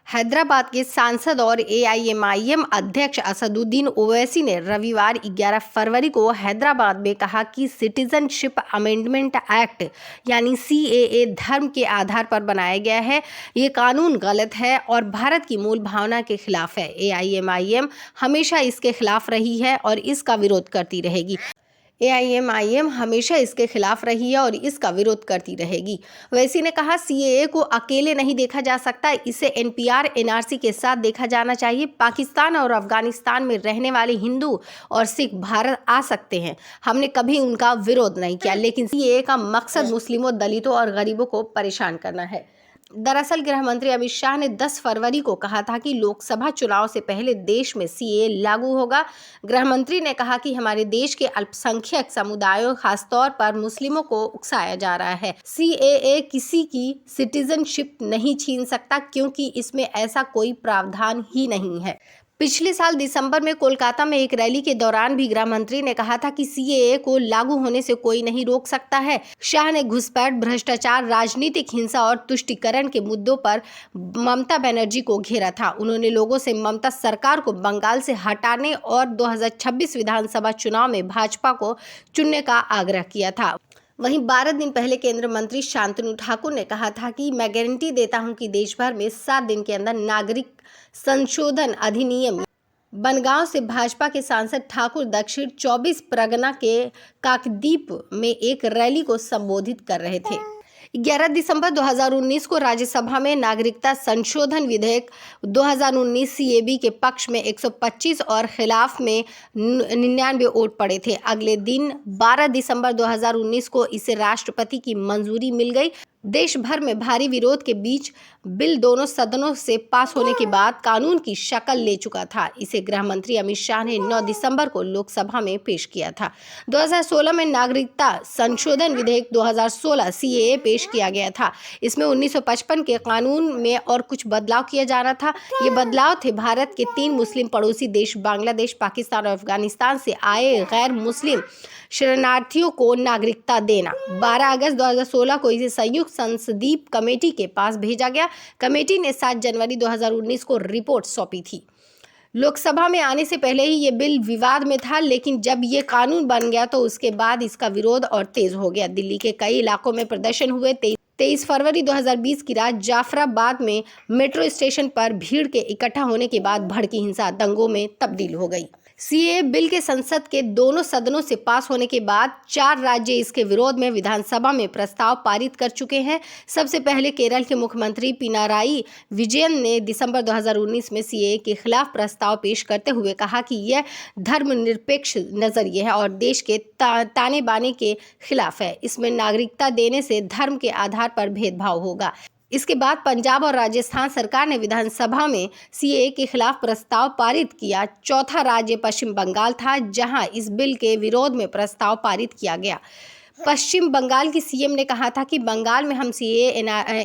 हैदराबाद के सांसद और एआईएमआईएम अध्यक्ष असदुद्दीन ओवैसी ने रविवार 11 फरवरी को हैदराबाद में कहा कि सिटीजनशिप अमेंडमेंट एक्ट यानी सीएए धर्म के आधार पर बनाया गया है। ये कानून गलत है और भारत की मूल भावना के खिलाफ है। एआईएमआईएम हमेशा इसके खिलाफ रही है और इसका विरोध करती रहेगी। एआईएमआईएम हमेशा इसके खिलाफ रही है और इसका विरोध करती रहेगी। ओवैसी ने कहा, सीएए को अकेले नहीं देखा जा सकता, इसे एनपीआर एनआरसी के साथ देखा जाना चाहिए। पाकिस्तान और अफगानिस्तान में रहने वाले हिंदू और सिख भारत आ सकते हैं, हमने कभी उनका विरोध नहीं किया, लेकिन सीएए का मकसद मुस्लिमों, दलितों और गरीबों को परेशान करना है। दरअसल गृह मंत्री अमित शाह ने 10 फरवरी को कहा था कि लोकसभा चुनाव से पहले देश में सीएए लागू होगा। गृह मंत्री ने कहा कि हमारे देश के अल्पसंख्यक समुदायों, खासतौर पर मुस्लिमों को उकसाया जा रहा है। सीएए किसी की सिटीजनशिप नहीं छीन सकता क्योंकि इसमें ऐसा कोई प्रावधान ही नहीं है। पिछले साल दिसंबर में कोलकाता में एक रैली के दौरान भी गृह मंत्री ने कहा था कि सीएए को लागू होने से कोई नहीं रोक सकता है। शाह ने घुसपैठ, भ्रष्टाचार, राजनीतिक हिंसा और तुष्टीकरण के मुद्दों पर ममता बनर्जी को घेरा था। उन्होंने लोगों से ममता सरकार को बंगाल से हटाने और 2026 विधानसभा चुनाव में भाजपा को चुनने का आग्रह किया था। वहीं 12 दिन पहले केंद्रीय मंत्री शांतनु ठाकुर ने कहा था कि मैं गारंटी देता हूं कि देश भर में 7 दिन के अंदर नागरिक संशोधन अधिनियम। बनगांव से भाजपा के सांसद ठाकुर दक्षिण 24 परगना के काकद्वीप में एक रैली को संबोधित कर रहे थे। 11 दिसंबर 2019 को राज्यसभा में नागरिकता संशोधन विधेयक 2019 सीएबी के पक्ष में 125 और खिलाफ में 99 वोट पड़े थे। अगले दिन 12 दिसंबर 2019 को इसे राष्ट्रपति की मंजूरी मिल गई। देश भर में भारी विरोध के बीच बिल दोनों सदनों से पास होने के बाद कानून की शक्ल ले चुका था। इसे गृह मंत्री अमित शाह ने 9 दिसंबर को लोकसभा में पेश किया था। 2016 में नागरिकता संशोधन विधेयक 2016 सीएए पेश किया गया था। इसमें 1955 के कानून में और कुछ बदलाव किया जाना था। ये बदलाव थे भारत के 3 मुस्लिम पड़ोसी देश बांग्लादेश, पाकिस्तान और अफगानिस्तान से आए गैर मुस्लिम शरणार्थियों को नागरिकता देना। 12 अगस्त 2016 को इसे संयुक्त संसदीय कमेटी के पास भेजा गया। कमेटी ने 7 जनवरी 2019 को रिपोर्ट सौंपी थी। लोकसभा में आने से पहले ही ये बिल विवाद में था, लेकिन जब ये कानून बन गया तो उसके बाद इसका विरोध और तेज हो गया। दिल्ली के कई इलाकों में प्रदर्शन हुए। 23 फरवरी 2020 की रात जाफराबाद में मेट्रो स्टेशन पर भीड़ के इकट्ठा होने के बाद भड़की हिंसा दंगों में तब्दील हो गई। सीएए बिल के संसद के दोनों सदनों से पास होने के बाद 4 राज्य इसके विरोध में विधानसभा में प्रस्ताव पारित कर चुके हैं। सबसे पहले केरल के मुख्यमंत्री पिनाराई विजयन ने दिसंबर 2019 में सीएए के खिलाफ प्रस्ताव पेश करते हुए कहा कि यह धर्मनिरपेक्ष नजरिए है और देश के ताने बाने के खिलाफ है। इसमें नागरिकता देने से धर्म के आधार पर भेदभाव होगा। इसके बाद पंजाब और राजस्थान सरकार ने विधानसभा में सीएए के खिलाफ प्रस्ताव पारित किया। चौथा राज्य पश्चिम बंगाल था, जहां इस बिल के विरोध में प्रस्ताव पारित किया गया। पश्चिम बंगाल की सीएम ने कहा था कि बंगाल में हम सीएए,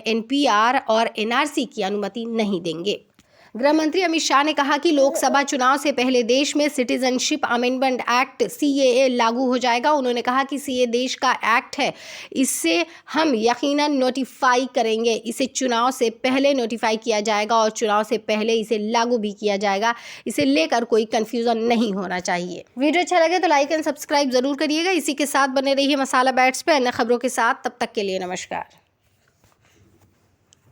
एनपीआर और एनआरसी की अनुमति नहीं देंगे। गृह मंत्री अमित शाह ने कहा कि लोकसभा चुनाव से पहले देश में सिटीजनशिप अमेंडमेंट एक्ट सीएए लागू हो जाएगा। उन्होंने कहा कि सीएए देश का एक्ट है, इससे हम यकीनन नोटिफाई करेंगे। इसे चुनाव से पहले नोटिफाई किया जाएगा और चुनाव से पहले इसे लागू भी किया जाएगा। इसे लेकर कोई कंफ्यूजन नहीं होना चाहिए। वीडियो अच्छा लगे तो लाइक एंड सब्सक्राइब जरूर करिएगा। इसी के साथ बने रहिए मसाला बाइट्स पे अन्य खबरों के साथ। तब तक के लिए नमस्कार।